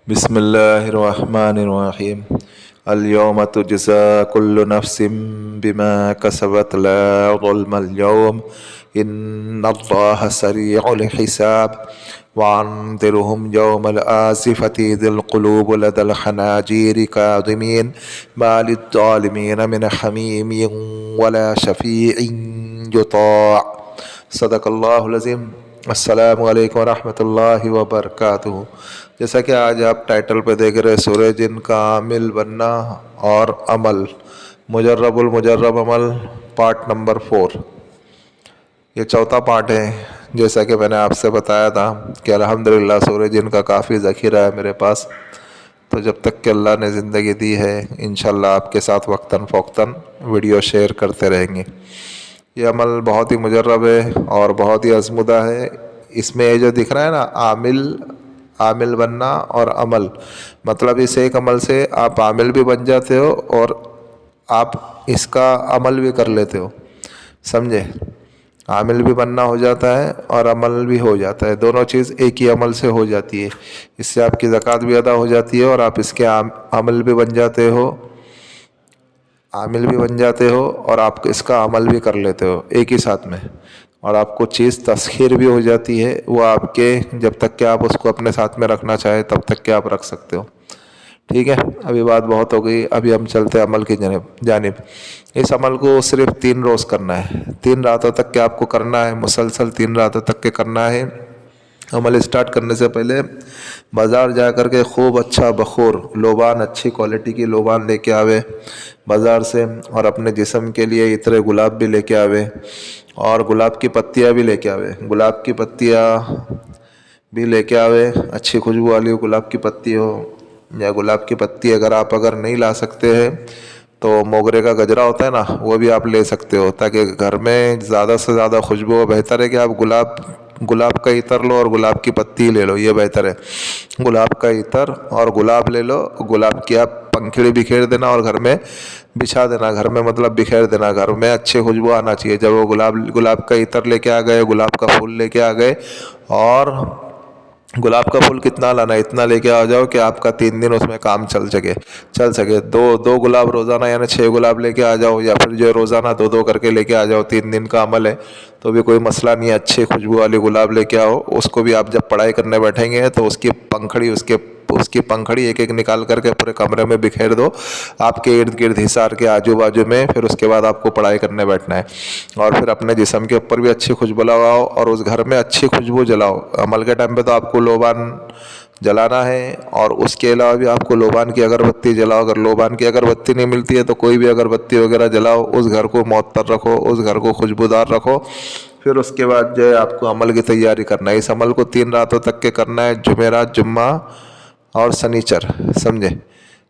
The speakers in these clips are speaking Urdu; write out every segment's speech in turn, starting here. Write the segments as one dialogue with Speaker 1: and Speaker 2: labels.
Speaker 1: بسم الله الرحمن الرحيم. اليوم تجزى كل نفس بما كسبت لا ظلم اليوم إن الله سريع الحساب. وأنذرهم يوم الآزفة إذ القلوب لدى الحناجر كاظمين ما للظالمين من حميم ولا شفيع يطاع. صدق اللہ العظیم. السلام علیکم ورحمۃ اللہ وبرکاتہ. جیسا کہ آج آپ ٹائٹل پہ دیکھ رہے سورہ جن کا عامل بننا اور عمل، مجرب المجرب عمل، پارٹ نمبر 4. یہ چوتھا پارٹ ہے. جیسا کہ میں نے آپ سے بتایا تھا کہ الحمدللہ سورہ جن کا کافی ذخیرہ ہے میرے پاس، تو جب تک کہ اللہ نے زندگی دی ہے انشاءاللہ آپ کے ساتھ وقتاً فوقتاً ویڈیو شیئر کرتے رہیں گے. یہ عمل بہت ہی مجرب ہے اور بہت ہی آزمودہ ہے. اس میں یہ جو دکھ رہا ہے نا، عامل بننا اور عمل، مطلب اس ایک عمل سے آپ عامل بھی بن جاتے ہو اور آپ اس کا عمل بھی کر لیتے ہو. سمجھے؟ عامل بھی بننا ہو جاتا ہے اور عمل بھی ہو جاتا ہے. دونوں چیز ایک ہی عمل سے ہو جاتی ہے. اس سے آپ کی زکوٰۃ بھی ادا ہو جاتی ہے اور آپ اس کے عامل بھی بن جاتے ہو اور آپ اس کا عمل بھی کر لیتے ہو ایک ہی ساتھ میں. اور آپ کو چیز تسخیر بھی ہو جاتی ہے، وہ آپ کے جب تک کہ آپ اس کو اپنے ساتھ میں رکھنا چاہے تب تک کہ آپ رکھ سکتے ہو. ٹھیک ہے، ابھی بات بہت ہو گئی. ابھی ہم چلتے ہیں عمل کی جانب. اس عمل کو صرف 3 روز کرنا ہے. 3 راتوں تک کہ آپ کو کرنا ہے، مسلسل 3 راتوں تک کے کرنا ہے. عمل سٹارٹ کرنے سے پہلے بازار جا کر کے خوب اچھا بخور لوبان، اچھی کوالٹی کی لوبان لے کے آوے بازار سے، اور اپنے جسم کے لیے عطر گلاب بھی لے کے آوے اور گلاب کی پتیاں بھی لے کے آوے. گلاب کی پتیاں بھی لے کے آوے، اچھی خوشبو والی گلاب کی پتی ہو، یا گلاب کی پتی اگر نہیں لا سکتے ہیں تو موگرے کا گجرا ہوتا ہے نا، وہ بھی آپ لے سکتے ہو، تاکہ گھر میں زیادہ سے زیادہ خوشبو ہو. بہتر ہے کہ آپ گلاب کا عطر لو اور گلاب کی پتی لے لو، یہ بہتر ہے. گلاب کا عطر اور گلاب لے لو، گلاب کی آپ پنکھڑی بکھیر دینا اور گھر میں بچھا دینا. گھر میں مطلب بکھیر دینا، گھر میں اچھی خوشبو آنا چاہیے. جب وہ گلاب کا عطر لے کے آ گئے، گلاب کا پھول لے کے آ گئے، اور گلاب کا پھول کتنا لانا ہے اتنا لے کے آ جاؤ کہ آپ کا 3 دن اس میں کام چل سکے. دو گلاب روزانہ یعنی 6 گلاب لے کے آ جاؤ، یا پھر جو روزانہ 2 کر کے لے کے آ جاؤ. 3 دن کا عمل ہے تو بھی کوئی مسئلہ نہیں ہے. اچھے خوشبو والے گلاب لے کے آؤ. اس کو بھی آپ جب پڑھائی کرنے بیٹھیں گے تو اس کی پنکھڑی ایک ایک نکال کر کے پورے کمرے میں بکھیر دو، آپ کے ارد گرد حصار کے آجو باجو میں. پھر اس کے بعد آپ کو پڑھائی کرنے بیٹھنا ہے، اور پھر اپنے جسم کے اوپر بھی اچھی خوشبو لگاؤ اور اس گھر میں اچھی خوشبو جلاؤ. عمل کے ٹائم پہ تو آپ کو لوبان جلانا ہے، اور اس کے علاوہ بھی آپ کو لوبان کی اگربتی جلاؤ. اگر لوبان کی اگربتی نہیں ملتی ہے تو کوئی بھی اگربتی وغیرہ جلاؤ. اس گھر کو معطر رکھو، اس گھر کو خوشبودار رکھو. پھر اس کے بعد جو ہے آپ کو عمل کی تیاری کرنا ہے. اس عمل کو 3 راتوں تک کے کرنا ہے، جمعرات، جمعہ اور سنیچر. سمجھے؟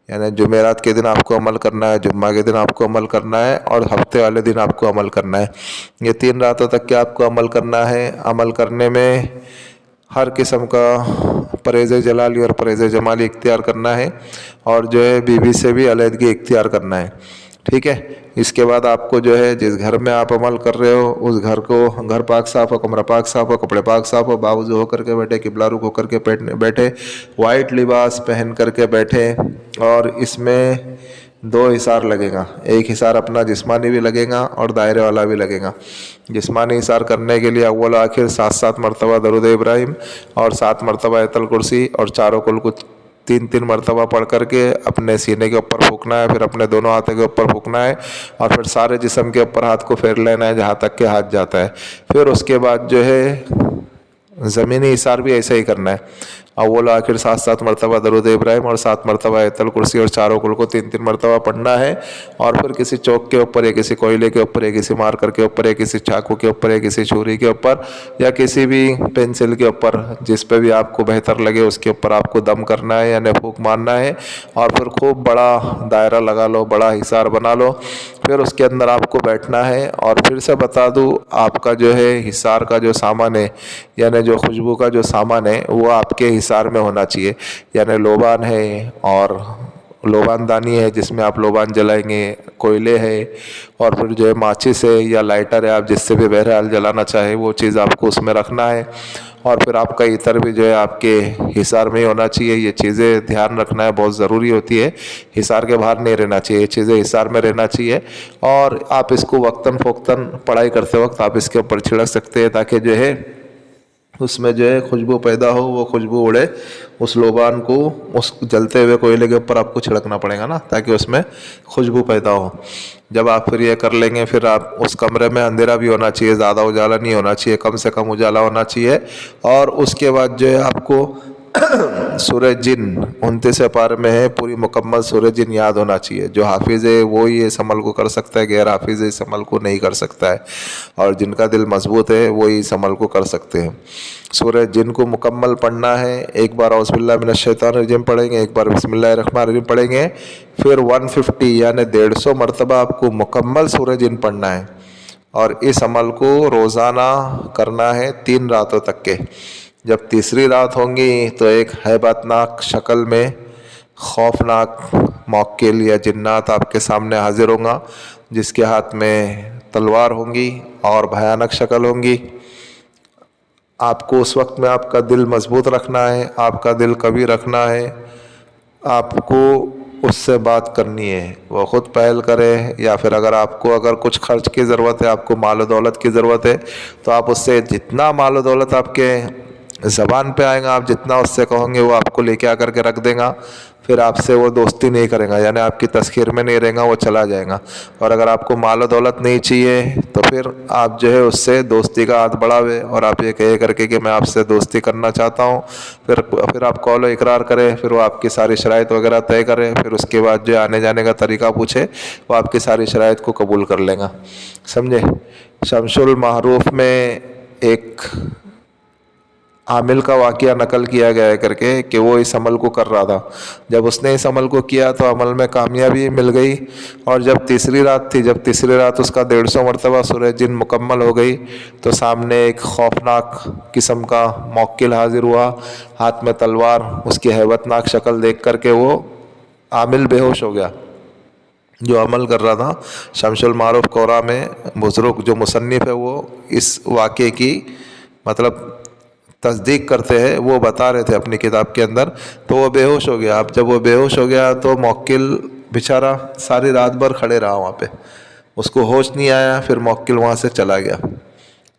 Speaker 1: یعنی جمعرات کے دن آپ کو عمل کرنا ہے، جمعہ کے دن آپ کو عمل کرنا ہے، اور ہفتے والے دن آپ کو عمل کرنا ہے. یہ 3 راتوں تک کے آپ کو عمل کرنا ہے. عمل کرنے میں ہر قسم کا پرہیز جلالی اور پرہیز جمالی اختیار کرنا ہے، اور جو ہے بیوی سے بھی علیحدگی اختیار کرنا ہے. ٹھیک ہے؟ اس کے بعد آپ کو جو ہے جس گھر میں آپ عمل کر رہے ہو اس گھر پاک صاف ہو، کمرہ پاک صاف ہو، کپڑے پاک صاف ہو، باوضو ہو کر کے بیٹھے، قبلہ رخ ہو کر کے بیٹھے، وائٹ لباس پہن کر کے بیٹھے. اور اس میں 2 حصار لگے گا. ایک حصار اپنا جسمانی بھی لگے گا اور دائرے والا بھی لگے گا. جسمانی حصار کرنے کے لیے اول و آخر 7 مرتبہ درود ابراہیم اور 7 مرتبہ آیت الکرسی اور چاروں کل کو 3 مرتبہ پڑھ کر کے اپنے سینے کے اوپر پھونکنا ہے. پھر اپنے دونوں ہاتھوں کے اوپر پھونکنا ہے، اور پھر سارے جسم کے اوپر ہاتھ کو پھیر لینا ہے جہاں تک کہ ہاتھ جاتا ہے. پھر اس کے بعد جو ہے زمینی حصار بھی ایسے ہی کرنا ہے. اول و آخر 7 مرتبہ درود ابراہیم اور 7 مرتبہ آیت الکرسی اور چاروں کل کو 3 مرتبہ پڑھنا ہے. اور پھر کسی چوک کے اوپر یا کسی کوئلے کے اوپر یا کسی مارکر کے اوپر یا کسی چاقو کے اوپر یا کسی چھری کے اوپر یا کسی بھی پینسل کے اوپر، جس پہ بھی آپ کو بہتر لگے اس کے اوپر آپ کو دم کرنا ہے یعنی پھونک مارنا ہے. اور پھر خوب بڑا دائرہ لگا لو، بڑا حصار بنا لو. پھر اس کے اندر آپ کو بیٹھنا ہے. اور پھر سے بتا دوں، آپ کا جو ہے حصار کا جو سامان ہے، یعنی جو خوشبو کا جو سامان ہے، وہ آپ کے حصار میں ہونا چاہیے. یعنی لوبان ہے اور لوبان دانی ہے جس میں آپ لوبان جلائیں گے، کوئلے ہے، اور پھر جو ہے ماچس ہے یا لائٹر ہے، آپ جس سے بھی بہرحال جلانا چاہے وہ چیز آپ کو اس میں رکھنا ہے. اور پھر آپ کا عطر بھی جو ہے آپ کے حصار میں ہی ہونا چاہیے. یہ چیزیں دھیان رکھنا ہے، بہت ضروری ہوتی ہے. حصار کے باہر نہیں رہنا چاہیے، یہ چیزیں حصار میں رہنا چاہیے. اور آپ اس کو وقتاً فوقتاً پڑھائی کرتے وقت آپ اس کے اوپر چھڑک سکتے ہیں، تاکہ جو ہے اس میں جو ہے خوشبو پیدا ہو، وہ خوشبو اڑے. اس لوبان کو اس جلتے ہوئے کوئلے کے اوپر آپ کو چھڑکنا پڑے گا نا، تاکہ اس میں خوشبو پیدا ہو. جب آپ پھر یہ کر لیں گے، پھر آپ اس کمرے میں اندھیرا بھی ہونا چاہیے، زیادہ اجالا نہیں ہونا چاہیے، کم سے کم اجالا ہونا چاہیے. اور اس کے بعد جو ہے آپ کو سورہ جن 29 پارے میں ہے، پوری مکمل سورہ جن یاد ہونا چاہیے. جو حافظ ہے وہی اس عمل کو کر سکتا ہے، غیر حافظ اس عمل کو نہیں کر سکتا ہے. اور جن کا دل مضبوط ہے وہی اس عمل کو کر سکتے ہیں. سورہ جن کو مکمل پڑھنا ہے. ایک بار اعوذ باللہ من الشیطان الرجیم پڑھیں گے، ایک بار بسم اللہ الرحمن الرحیم پڑھیں گے، پھر 150 یعنی 150 مرتبہ آپ کو مکمل سورہ جن پڑھنا ہے. اور اس عمل کو روزانہ کرنا ہے 3 راتوں تک کے. جب تیسری رات ہوں گی تو ایک ہیبت ناک شکل میں خوفناک موکل یا جنات آپ کے سامنے حاضر ہوں گا، جس کے ہاتھ میں تلوار ہوں گی اور بھیانک شکل ہوں گی. آپ کو اس وقت میں آپ کا دل مضبوط رکھنا ہے، آپ کا دل قوی رکھنا ہے. آپ کو اس سے بات کرنی ہے، وہ خود پہل کرے، یا پھر آپ کو کچھ خرچ کی ضرورت ہے، آپ کو مال و دولت کی ضرورت ہے، تو آپ اس سے جتنا مال و دولت آپ کے زبان پہ آئے گا، آپ جتنا اس سے کہوں گے وہ آپ کو لے کے آ کر کے رکھ دے گا. پھر آپ سے وہ دوستی نہیں کرے گا، یعنی آپ کی تسخیر میں نہیں رہے گا، وہ چلا جائے گا. اور اگر آپ کو مال و دولت نہیں چاہیے تو پھر آپ جو ہے اس سے دوستی کا ہاتھ بڑھاوے، اور آپ یہ کہے کر کے کہ میں آپ سے دوستی کرنا چاہتا ہوں. پھر آپ قول و اقرار کرے، پھر وہ آپ کی ساری شرائط وغیرہ طے کرے. پھر اس کے بعد جو آنے جانے کا طریقہ پوچھے، وہ آپ کی ساری شرائط کو قبول کر لے گا. سمجھے؟ شمس المعروف میں ایک عامل کا واقعہ نقل کیا گیا ہے کر کے کہ وہ اس عمل کو کر رہا تھا. جب اس نے اس عمل کو کیا تو عمل میں کامیابی مل گئی. اور جب تیسری رات اس کا 150 مرتبہ سورہ جن مکمل ہو گئی تو سامنے ایک خوفناک قسم کا موکل حاضر ہوا، ہاتھ میں تلوار. اس کی ہیبت ناک شکل دیکھ کر کے وہ عامل بے ہوش ہو گیا جو عمل کر رہا تھا. شمس المعروف قورا میں بزرگ جو مصنف ہے وہ اس واقعے کی تصدیق کرتے ہیں، وہ بتا رہے تھے اپنی کتاب کے اندر. تو وہ بے ہوش ہو گیا. اب جب وہ بے ہوش ہو گیا تو موکل بیچارہ ساری رات بھر کھڑے رہا وہاں پہ، اس کو ہوش نہیں آیا. پھر موکل وہاں سے چلا گیا.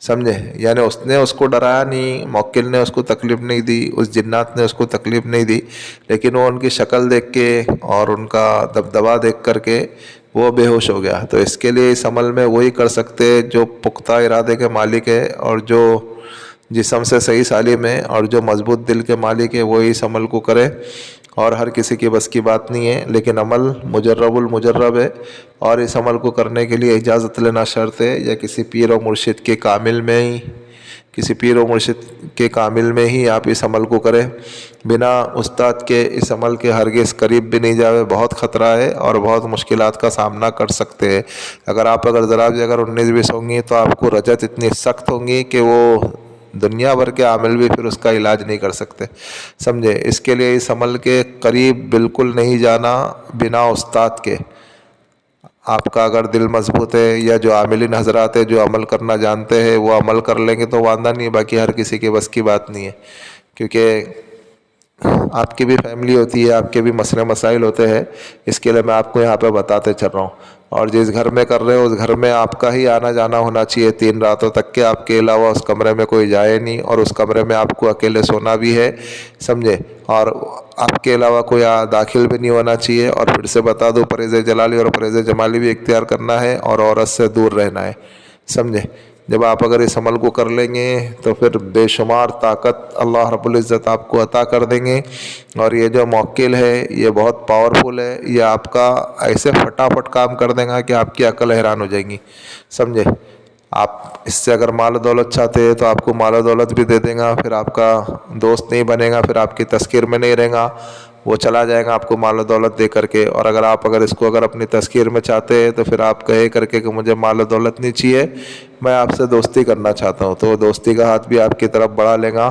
Speaker 1: سمجھے؟ یعنی اس نے اس کو ڈرایا نہیں، موکل نے اس کو تکلیف نہیں دی، اس جنات نے اس کو تکلیف نہیں دی، لیکن وہ ان کی شکل دیکھ کے اور ان کا دبدبا دیکھ کر کے وہ بے ہوش ہو گیا. تو اس کے لیے اس عمل میں وہی کر سکتے جو پختہ ارادے کے مالک ہے، اور جو جسم سے صحیح سالم ہے، اور جو مضبوط دل کے مالک ہے، وہی اس عمل کو کرے. اور ہر کسی کی بس کی بات نہیں ہے، لیکن عمل مجرب المجرب ہے. اور اس عمل کو کرنے کے لیے اجازت لینا شرط ہے، یا کسی پیر و مرشد کے کامل میں ہی آپ اس عمل کو کریں. بنا استاد کے اس عمل کے ہرگز قریب بھی نہیں جاوے. بہت خطرہ ہے اور بہت مشکلات کا سامنا کر سکتے ہیں. اگر ذرا بھی 19-20 ہوں گی تو آپ کو رجت اتنی سخت ہوں گی کہ وہ دنیا بھر کے عامل بھی پھر اس کا علاج نہیں کر سکتے. سمجھے؟ اس کے لیے اس عمل کے قریب بالکل نہیں جانا بنا استاد کے. آپ کا اگر دل مضبوط ہے، یا جو عاملین حضرات ہے جو عمل کرنا جانتے ہیں وہ عمل کر لیں گے تو واندہ نہیں. باقی ہر کسی کے بس کی بات نہیں ہے، کیونکہ آپ کی بھی فیملی ہوتی ہے، آپ کے بھی مسئلے مسائل ہوتے ہیں. اس کے لیے میں آپ کو یہاں پہ بتاتے چل رہا ہوں. اور جس گھر میں کر رہے ہو اس گھر میں آپ کا ہی آنا جانا ہونا چاہیے 3 راتوں تک کے. آپ کے علاوہ اس کمرے میں کوئی جائے نہیں، اور اس کمرے میں آپ کو اکیلے سونا بھی ہے. سمجھے؟ اور آپ کے علاوہ کوئی داخل بھی نہیں ہونا چاہیے. اور پھر سے بتا دو، پرہیز جلالی اور پرہیز جمالی بھی اختیار کرنا ہے، اور عورت سے دور رہنا ہے. سمجھے؟ جب آپ اگر اس عمل کو کر لیں گے تو پھر بے شمار طاقت اللہ رب العزت آپ کو عطا کر دیں گے. اور یہ جو موکل ہے یہ بہت پاورفل ہے. یہ آپ کا ایسے فٹافٹ کام کر دے گا کہ آپ کی عقل حیران ہو جائے گی. سمجھے؟ آپ اس سے اگر مال و دولت چاہتے ہیں تو آپ کو مال و دولت بھی دے دے گا. پھر آپ کا دوست نہیں بنے گا، پھر آپ کی تذکیر میں نہیں رہے گا، وہ چلا جائے گا آپ کو مال و دولت دے کر کے. اور اگر اس کو اپنی تذکیر میں چاہتے ہیں تو پھر آپ کہے کر کے کہ مجھے مال و دولت نہیں چاہیے، میں آپ سے دوستی کرنا چاہتا ہوں، تو وہ دوستی کا ہاتھ بھی آپ کی طرف بڑھا لے گا.